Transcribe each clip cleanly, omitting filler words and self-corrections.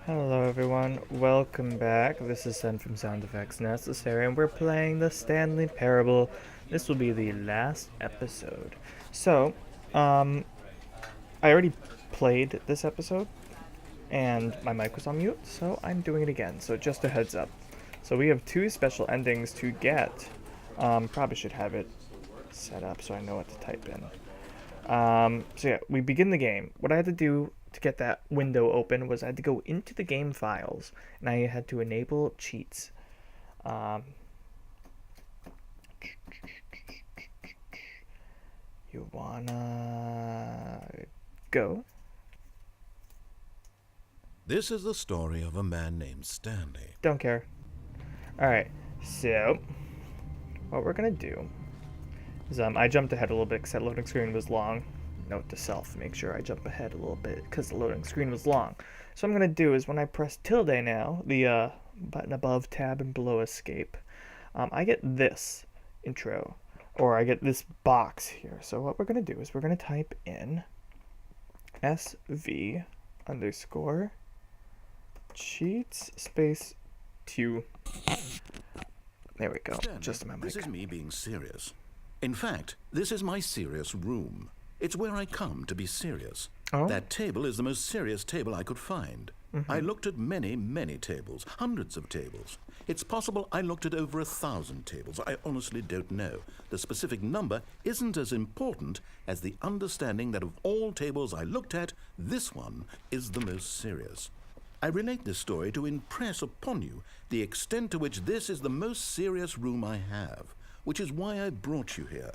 Hello everyone, welcome back. This is S.E.N from SoundEffectsNecessary, and we're playing the Stanley Parable. This will be the last episode. So, I already played this episode, and my mic was on mute, so I'm doing it again. So just a heads up. So we have two special endings to get. Probably should have it set up so I know what to type in. So yeah, we begin the game. What I had to do to get that window open was I had to go into the game files and I had to enable cheats. You wanna go? This is the story of a man named Stanley. Don't care. Alright, so what we're gonna do is I jumped ahead a little bit because that loading screen was long. Note to self, make sure I jump ahead a little bit because the loading screen was long. So what I'm going to do is when I press tilde now, the button above tab and below escape, I get this intro, or I get this box here. So what we're going to do is we're going to type in SV underscore cheats space 2. There we go. Stanley, Just my mic. This is me being serious. In fact, this is my serious room. It's where I come to be serious. Oh? That table is the most serious table I could find. I looked at many, many tables, hundreds of tables. It's possible I looked at over 1,000 tables. I honestly don't know. The specific number isn't as important as the understanding that of all tables I looked at, this one is the most serious. I relate this story to impress upon you the extent to which this is the most serious room I have, which is why I brought you here.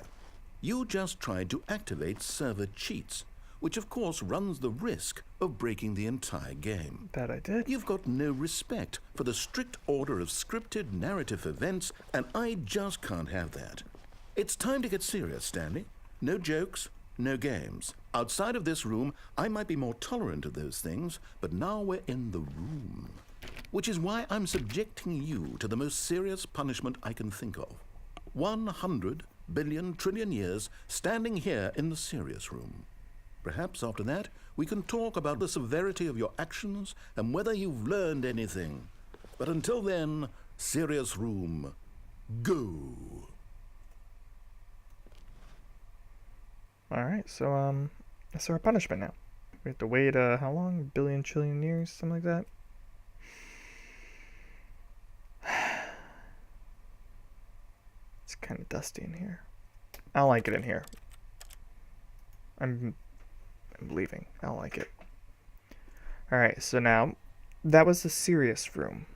You just tried to activate server cheats, which of course runs the risk of breaking the entire game. That I did. You've got no respect for the strict order of scripted narrative events, and I just can't have that. It's time to get serious, Stanley. No jokes, no games. Outside of this room, I might be more tolerant of those things, but now we're in the room. Which is why I'm subjecting you to the most serious punishment I can think of. 100 billion trillion years standing here in the serious room. Perhaps after that, we can talk about the severity of your actions and whether you've learned anything. But until then, serious room, go. Alright, so, that's our punishment now. We have to wait, how long? Billion, trillion years? Something like that? It's kind of dusty in here. I don't like it in here. I'm leaving. I don't like it. Alright, so now, that was the serious room.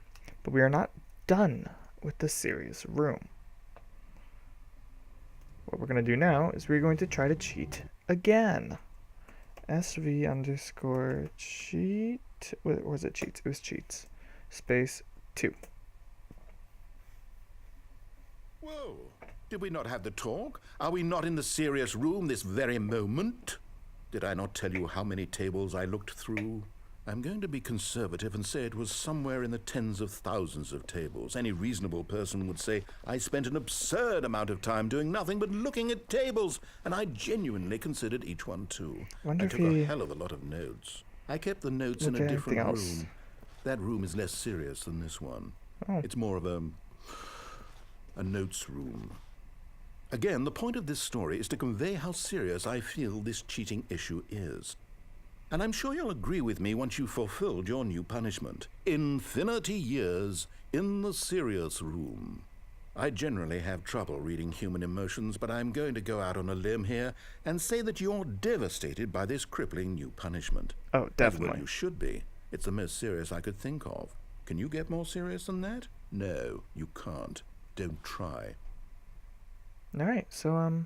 But we are not done with the serious room. What we're going to do now is we're going to try to cheat again. SV underscore cheat. Or was it cheats? It was cheats. Space 2. Whoa, did we not have the talk? Are we not in the serious room this very moment? Did I not tell you how many tables I looked through? I'm going to be conservative and say it was somewhere in the tens of thousands of tables. Any reasonable person would say I spent an absurd amount of time doing nothing but looking at tables, and I genuinely considered each one too. I took a hell of a lot of notes. I kept the notes in a different room. That room is less serious than this one. Oh. It's more of a notes room. Again, the point of this story is to convey how serious I feel this cheating issue is. And I'm sure you'll agree with me once you've fulfilled your new punishment. Infinity years in the serious room. I generally have trouble reading human emotions, but I'm going to go out on a limb here and say that you're devastated by this crippling new punishment. Oh, definitely. Well, you should be. It's the most serious I could think of. Can you get more serious than that? No, you can't. Don't try. Alright, so,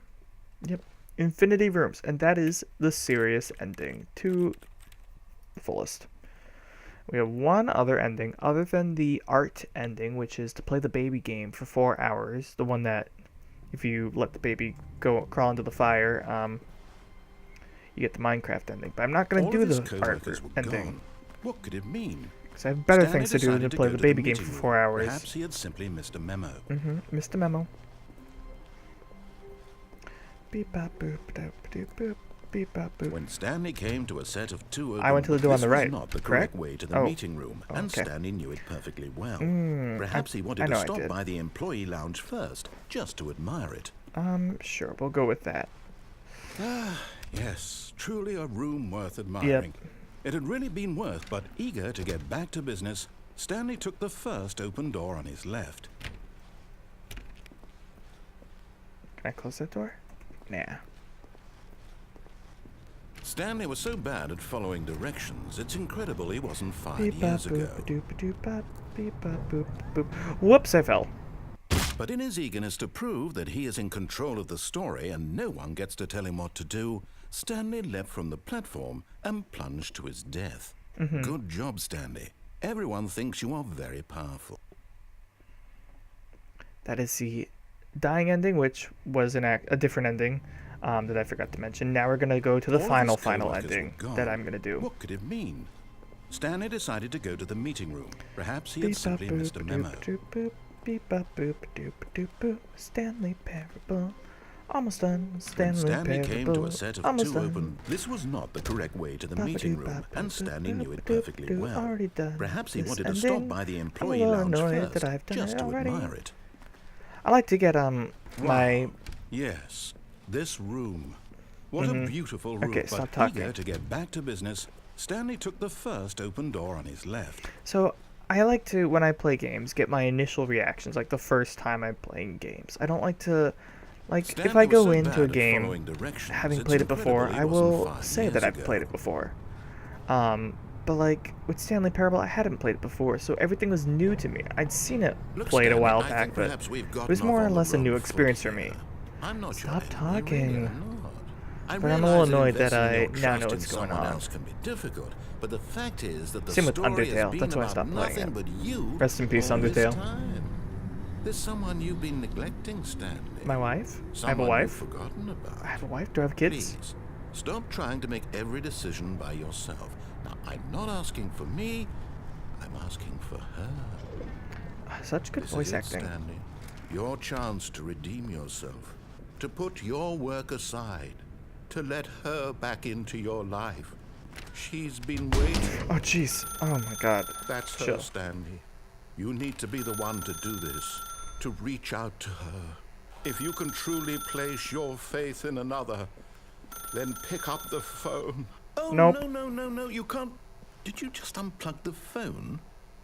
yep. Infinity rooms, and that is the serious ending to the fullest. We have one other ending other than the art ending, which is to play the baby game for 4 hours. The one that, if you let the baby go crawl into the fire, you get the Minecraft ending. But I'm not going to do the art ending. Gone. What could it mean? Because I have better Stanley things to do than play the baby game for 4 hours. Perhaps he had simply missed a memo. Missed a memo. Beep bop boop doop doop boop. beep bop boop. When Stanley came to a set of two open, I went to the door on the right, this was not the correct? correct way to the Oh. meeting room, and Okay. Stanley knew it perfectly well. Perhaps he I wanted know to I stop did. by the employee lounge first, just to admire it. Sure, we'll go with that. Yes, truly a room worth admiring. It had really been worth, but eager to get back to business, Stanley took the first open door on his left. Can I close that door? Nah. Stanley was so bad at following directions, it's incredible he wasn't 5 Beep bop years ago. boop doop doop bop beep bop boop boop. Whoops! I fell. But in his eagerness to prove that he is in control of the story and no one gets to tell him what to do, Stanley leapt from the platform and plunged to his death. Good job, Stanley. Everyone thinks you are very powerful. That is the dying ending, which was a different ending that I forgot to mention. Now we're gonna go to the All of final his coworkers ending were gone. that I'm gonna do. What could it mean? Stanley decided to go to the meeting room. Perhaps he Beep had bop simply boop missed a memo. doop doop boop. Beep bop boop doop doop boop. Stanley Parable. Almost done. When Stanley Stanley came to Parable. a set of Almost two done. open, this was not the correct way to the meeting room, and Stanley knew it Ba-ba-doop-bop-doop-doop-doop. perfectly well. Already done. Perhaps he This wanted to stop ending. by the I'm a employee little lounge annoyed first, that I've done just it to already. admire it. I like to get my Yes, this room. What a beautiful room. Okay, but stop talking. eager to get back to business, Stanley took the first open door on his left. So I like to, when I play games, get my initial reactions, like the first time I'm playing games. I don't like to, if Stanley I was go so into bad a at game following directions, having it's played it before, incredible he I wasn't will 5 say years that I've ago. played it before. But like with Stanley Parable, I hadn't played it before, so everything was new to me. I'd seen it Look, played a Stanley, while I back, think but perhaps we've it gotten was more off or on the less a new wrong experience foot for me. here. I'm not Stop your talking. enemy, really, I'm not. I But I'm a little realize that annoyed that investing I your now trust know in what's going someone on. else can be difficult, but the fact is that the Same with story has Undertale, been that's why I about stopped playing nothing it. but you Rest in peace, all this Undertale. time. There's someone you've been neglecting, Stanley. My wife? I have a Someone wife? you've forgotten about. I have a wife? Do I have kids? Please, stop trying to make every decision by yourself. Now, I'm not asking for me, I'm asking for her. Such good This voice is it, acting. Stanley. Your chance to redeem yourself, to put your work aside, to let her back into your life. She's been waiting. Oh jeez. Oh my god. That's her, Chill. Stanley. You need to be the one to do this, to reach out to her. If you can truly place your faith in another, then pick up the phone. Oh, Nope. no, you can't. Did you just unplug the phone?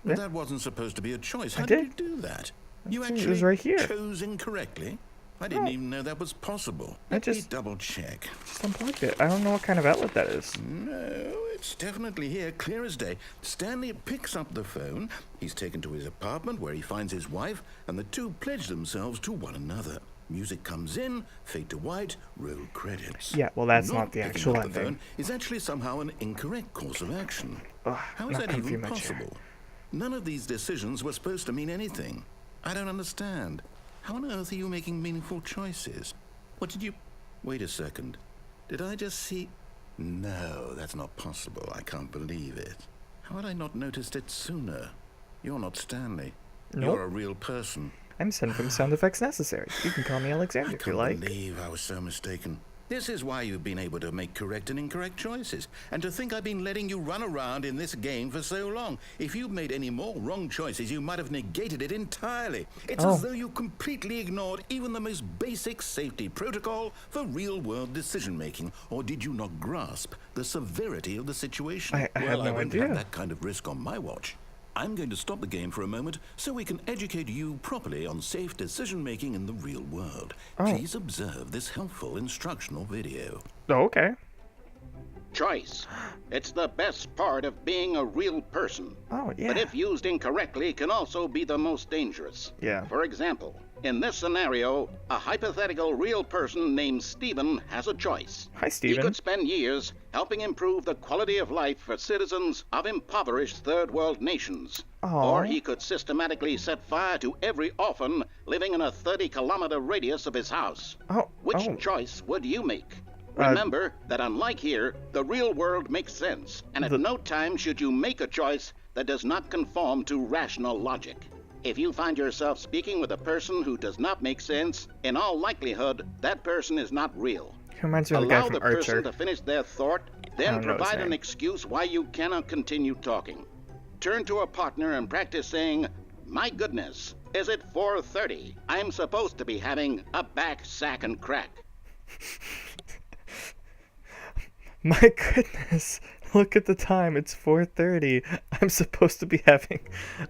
Yeah. That wasn't supposed to be a choice. How I did you did. do that? You It was actually right here. chose incorrectly? I didn't No. even know that was possible. I Let me just- double check. Just unplugged it. I don't know what kind of outlet that is. No, it's definitely here, clear as day. Stanley picks up the phone. He's taken to his apartment where he finds his wife, and the two pledge themselves to one another. Music comes in, fade to white, roll credits. Yeah, well, that's not the picking actual up the ending. phone is actually somehow an incorrect course of action. Ugh, How is not that comfy even in my chair. possible? None of these decisions were supposed to mean anything. I don't understand. How on earth are you making meaningful choices? What did you... Wait a second. Did I just see... No, that's not possible. I can't believe it. How had I not noticed it sooner? You're not Stanley. Nope. You're a real person. I'm Sen from SoundEffectsNecessary. You can call me I Alexander if you can't like. believe I was so mistaken. This is why you've been able to make correct and incorrect choices. And to think I've been letting you run around in this game for so long. If you'd made any more wrong choices, you might have negated it entirely. It's Oh. as though you completely ignored even the most basic safety protocol for real-world decision-making. Or did you not grasp the severity of the situation? I have no I won't idea. have that kind of risk on my watch. I'm going to stop the game for a moment so we can educate you properly on safe decision-making in the real world. Oh. Please observe this helpful instructional video. Oh, okay. Choice. It's the best part of being a real person. Oh, yeah. But if used incorrectly, can also be the most dangerous. Yeah. For example, in this scenario, a hypothetical real person named Stephen has a choice. Hi, He Steven. could spend years helping improve the quality of life for citizens of impoverished third world nations. Aw. Or he could systematically set fire to every orphan living in a 30-kilometer radius of his house. Oh, Which oh. choice would you make? Uh, Remember that unlike here, the real world makes sense, and at The- no time should you make a choice that does not conform to rational logic. If you find yourself speaking with a person who does not make sense, in all likelihood, that person is not real. He reminds me of the guy Allow from the person Archer. to finish their thought, I then don't know his provide an name. excuse why you cannot continue talking. Turn to a partner and practice saying, "My goodness, is it 4:30? I'm supposed to be having a back, sack, and crack." My goodness, look at the time. It's 4:30. I'm supposed to be having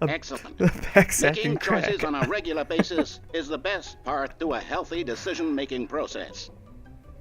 a Excellent. back sack Making and crack. choices on a regular basis is the best part to a healthy decision-making process.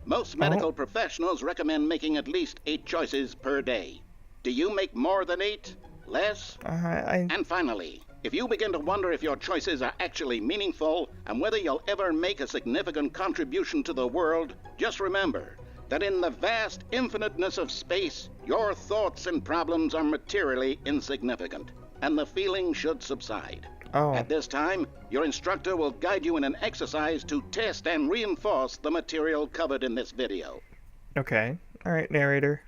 Most medical professionals recommend making at least 8 choices per day. Do you make more than 8? Less? And finally, if you begin to wonder if your choices are actually meaningful and whether you'll ever make a significant contribution to the world, just remember that in the vast infiniteness of space, your thoughts and problems are materially insignificant, and the feeling should subside. At this time, your instructor will guide you in an exercise to test and reinforce the material covered in this video. Okay. All right, narrator.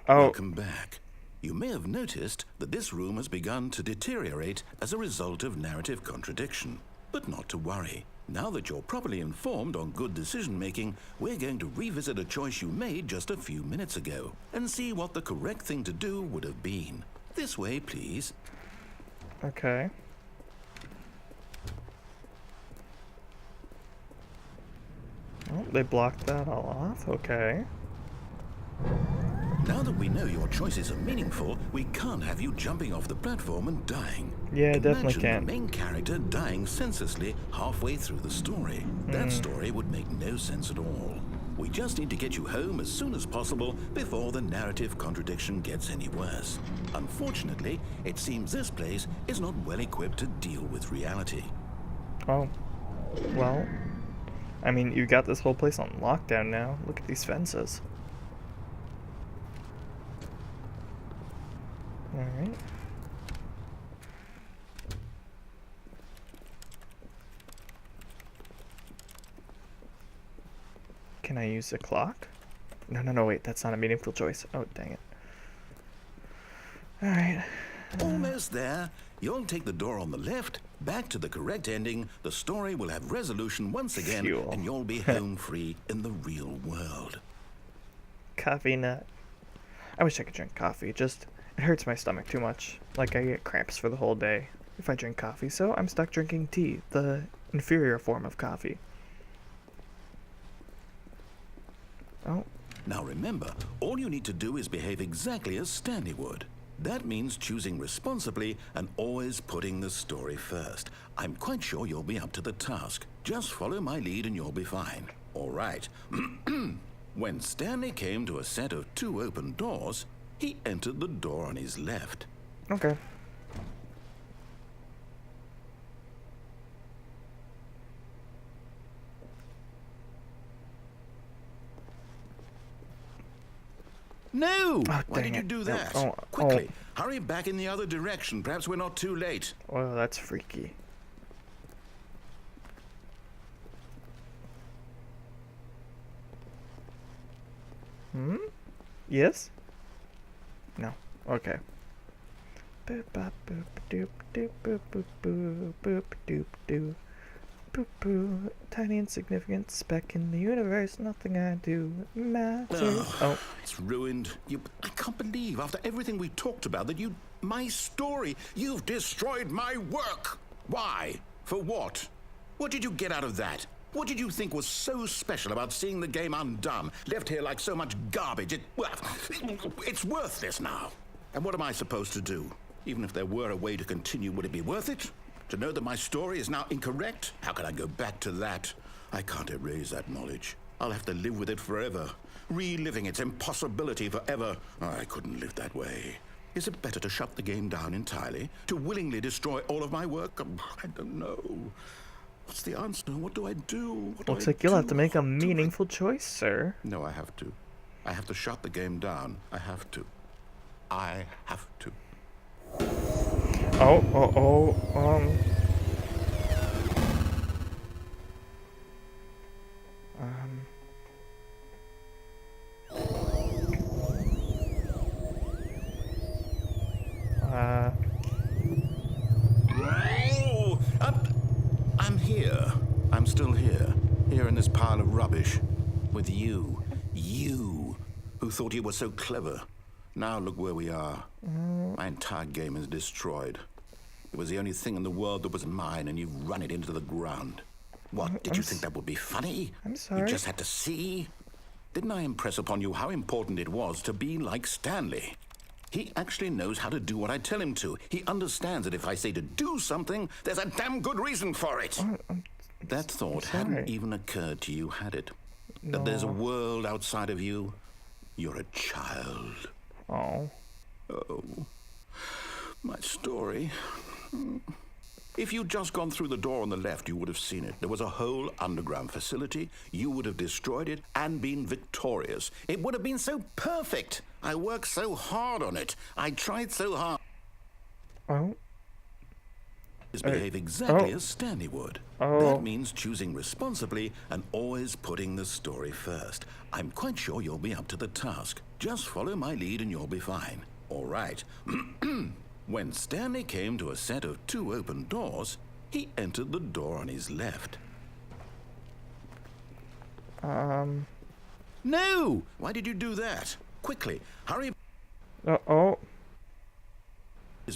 Welcome back. You may have noticed that this room has begun to deteriorate as a result of narrative contradiction. But not to worry. Now that you're properly informed on good decision-making, we're going to revisit a choice you made just a few minutes ago and see what the correct thing to do would have been. This way, please. Okay. Oh, they blocked that all off. Okay. Now that we know your choices are meaningful, we can't have you jumping off the platform and dying. Yeah, definitely Imagine can't. the main character dying senselessly halfway through the story. That story would make no sense at all. We just need to get you home as soon as possible before the narrative contradiction gets any worse. Unfortunately, it seems this place is not well equipped to deal with reality. Oh. Well, I mean, you got this whole place on lockdown now. Look at these fences. Alright. Can I use the clock? No, wait, that's not a meaningful choice. Oh, dang it. Alright. Almost there. You'll take the door on the left, back to the correct ending, the story will have resolution once again, Fuel. and you'll be home free in the real world. Coffee nut. I wish I could drink coffee, just it hurts my stomach too much. Like I get cramps for the whole day if I drink coffee, so I'm stuck drinking tea, the inferior form of coffee. Oh. Now remember, all you need to do is behave exactly as Stanley would. That means choosing responsibly and always putting the story first. I'm quite sure you'll be up to the task. Just follow my lead and you'll be fine. All right. When Stanley came to a set of 2 open doors, he entered the door on his left. Okay. No! Oh, Why dang did you it. do No. that? Oh, Quickly, hurry back in the other direction. Perhaps we're not too late. Oh, that's freaky. Yes? No. Okay. Boop bop boop doop doop boop boop boop boop doop doo. Boop boo. Tiny insignificant speck in the universe. Nothing I do matters. Oh. It's ruined. I can't believe, after everything we talked about, that my story, you've destroyed my work. Why? For what? What did you get out of that? What did you think was so special about seeing the game undone, left here like so much garbage? It's worthless now. And what am I supposed to do? Even if there were a way to continue, would it be worth it? To know that my story is now incorrect? How can I go back to that? I can't erase that knowledge. I'll have to live with it forever, reliving its impossibility forever. I couldn't live that way. Is it better to shut the game down entirely? To willingly destroy all of my work? I don't know. What's the answer? What do I do? Looks like you'll have to make a meaningful choice, sir. No, I have to. I have to shut the game down. I have to. I have to. I'm here. I'm still here. Here in this pile of rubbish. With you. You, who thought you were so clever. Now look where we are. My entire game is destroyed. It was the only thing in the world that was mine, and you've run it into the ground. What, did you think that would be funny? I'm sorry. You just had to see? Didn't I impress upon you how important it was to be like Stanley? He actually knows how to do what I tell him to. He understands that if I say to do something, there's a damn good reason for it. That thought hadn't even occurred to you, had it? No. That there's a world outside of you? You're a child. Oh. Oh, my story. If you'd just gone through the door on the left, you would have seen it. There was a whole underground facility. You would have destroyed it and been victorious. It would have been so perfect. I worked so hard on it. I tried so hard. Oh. Behave exactly as Stanley would. That means choosing responsibly and always putting the story first. I'm quite sure you'll be up to the task. Just follow my lead and you'll be fine. All right. When Stanley came to a set of 2 open doors, he entered the door on his left. No! Why did you do that? Quickly, hurry.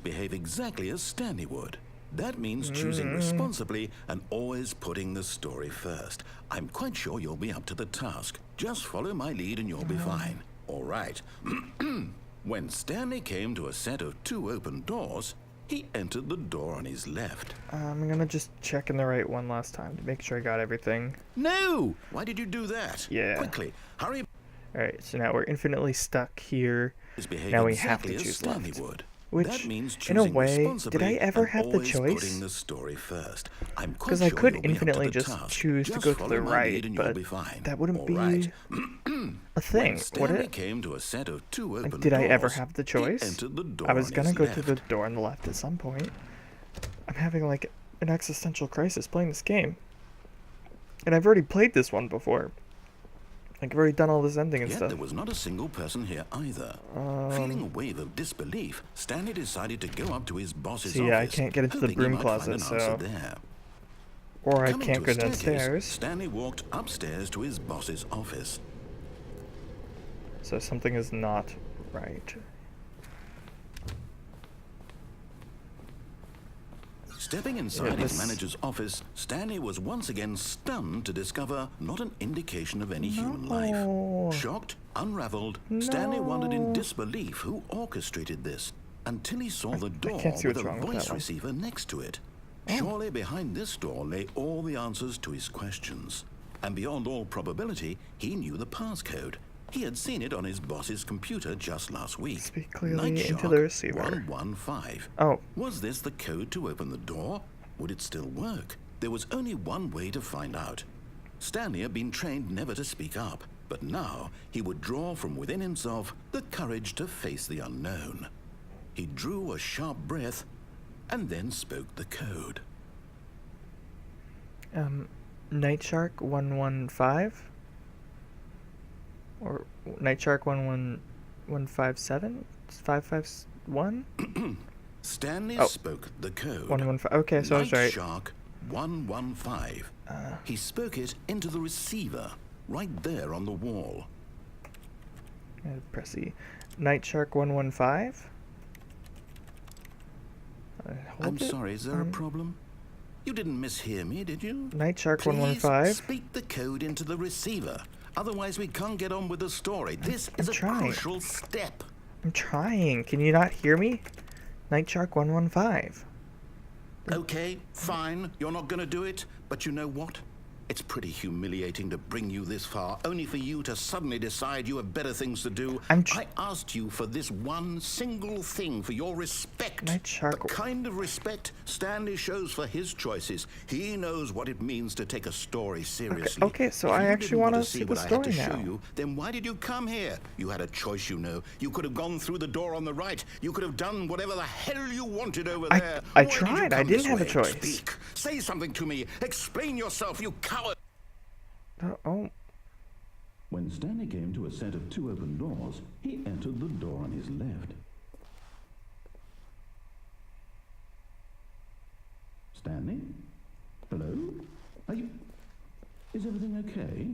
Behave exactly as Stanley would. That means choosing responsibly and always putting the story first. I'm quite sure you'll be up to the task. Just follow my lead and you'll be fine. All right. When Stanley came to a set of 2 open doors, he entered the door on his left. I'm gonna just check in the right one last time to make sure I got everything. No! Why did you do that? Yeah. Quickly, hurry. Alright, so now we're infinitely stuck here. Now we have to choose left. Which, in a way, did I ever have the choice? Because I could infinitely just choose to go to the right, but that wouldn't be a thing, would it? Like, did I ever have the choice? I was gonna go to the door on the left at some point. I'm having, like, an existential crisis playing this game. And I've already played this one before. Like, I've already done all this ending and stuff. There was not a single person here either. Feeling a wave of disbelief, Stanley decided to go up to his boss's office. Yeah, I can't get into the broom closet, so... Or I can't go downstairs. Stanley walked upstairs to his boss's office. So something is not right. Stepping inside his manager's office, Stanley was once again stunned to discover not an indication of any human life. Shocked, unraveled, Stanley wondered in disbelief who orchestrated this, until he saw the door with a voice receiver next to it. Surely behind this door lay all the answers to his questions. And beyond all probability, he knew the passcode. He had seen it on his boss's computer just last week. Speak clearly into the receiver. 115. Oh. Was this the code to open the door? Would it still work? There was only one way to find out. Stanley had been trained never to speak up, but now he would draw from within himself the courage to face the unknown. He drew a sharp breath and then spoke the code. Nightshark115? Or Nightshark11157? 551? Stanley spoke the code. 115. Okay, so I was right. Nightshark 115. He spoke it into the receiver, right there on the wall. Press E. Nightshark115? I'm sorry, is there a problem? You didn't mishear me, did you? Nightshark115? Please speak the code into the receiver. Otherwise, we can't get on with the story. This is a crucial step. I'm trying. Can you not hear me? Nightshark115. Okay, fine. You're not going to do it. But you know what? It's pretty humiliating to bring you this far, only for you to suddenly decide you have better things to do. I asked you for this one single thing, for your respect. The kind of respect Stanley shows for his choices. He knows what it means to take a story seriously. Okay, so I actually want to see the story now. Then why did you come here? You had a choice, you know. You could have gone through the door on the right. You could have done whatever the hell you wanted over there. I tried. I didn't have a choice. Speak. Say something to me. Explain yourself, you coward. When Stanley came to a set of 2 open doors, he entered the door on his left. Stanley? Hello? Is everything okay?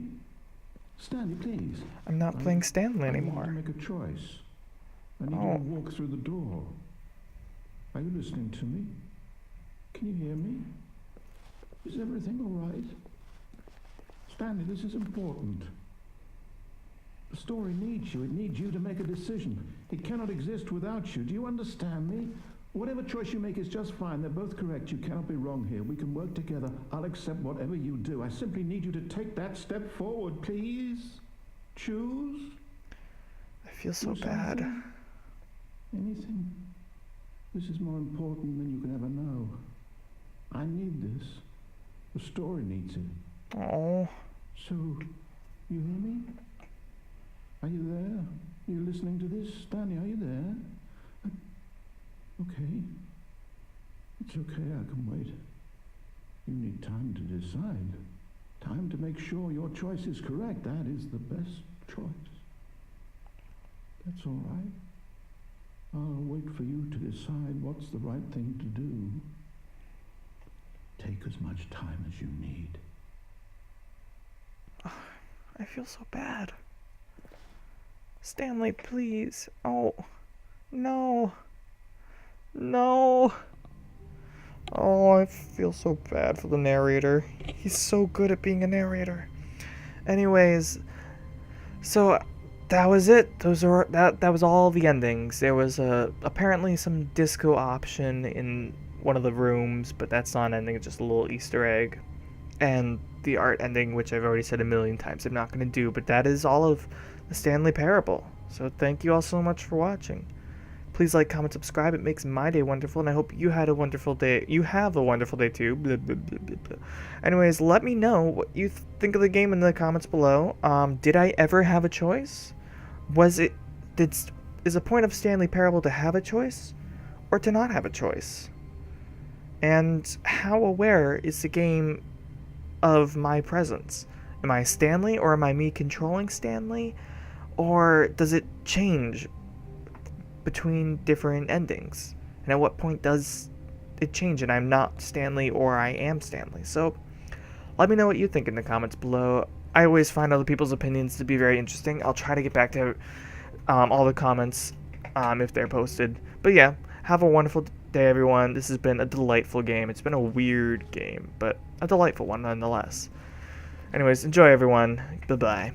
Stanley, please. I'm not playing Stanley I need anymore. you to make a choice. I need you to walk through the door. Are you listening to me? Can you hear me? Is everything all right? Stanley, this is important. The story needs you. It needs you to make a decision. It cannot exist without you. Do you understand me? Whatever choice you make is just fine. They're both correct. You cannot be wrong here. We can work together. I'll accept whatever you do. I simply need you to take that step forward, please. Choose. I feel so Do bad. something. Anything. This is more important than you can ever know. I need this. The story needs it. Oh, So, you hear me? Are you there? Are you listening to this? Stanley, are you there? Okay. It's okay, I can wait. You need time to decide. Time to make sure your choice is correct. That is the best choice. That's all right. I'll wait for you to decide what's the right thing to do. Take as much time as you need. I feel so bad. Stanley, please. Oh, no. No. Oh, I feel so bad for the narrator. He's so good at being a narrator. Anyways, so that was it. That was all the endings. There was apparently some disco option in one of the rooms, but that's not an ending, it's just a little Easter egg. And the art ending, which I've already said a million times I'm not going to do, but that is all of the Stanley Parable. So thank you all so much for watching. Please like, comment, subscribe. It makes my day wonderful, and I hope you had a wonderful day. You have a wonderful day too. Blah, blah, blah, blah, blah. Anyways, let me know what you think of the game in the comments below. Did I ever have a choice? Is the point of Stanley Parable to have a choice, or to not have a choice? And how aware is the game of my presence? Am I Stanley, or am I me controlling Stanley? Or does it change between different endings? And at what point does it change and I'm not Stanley or I am Stanley? So let me know what you think in the comments below. I always find other people's opinions to be very interesting. I'll try to get back to all the comments if they're posted. But yeah, have a wonderful day, everyone. This has been a delightful game. It's been a weird game, but a delightful one nonetheless. Anyways, enjoy, everyone. Bye-bye.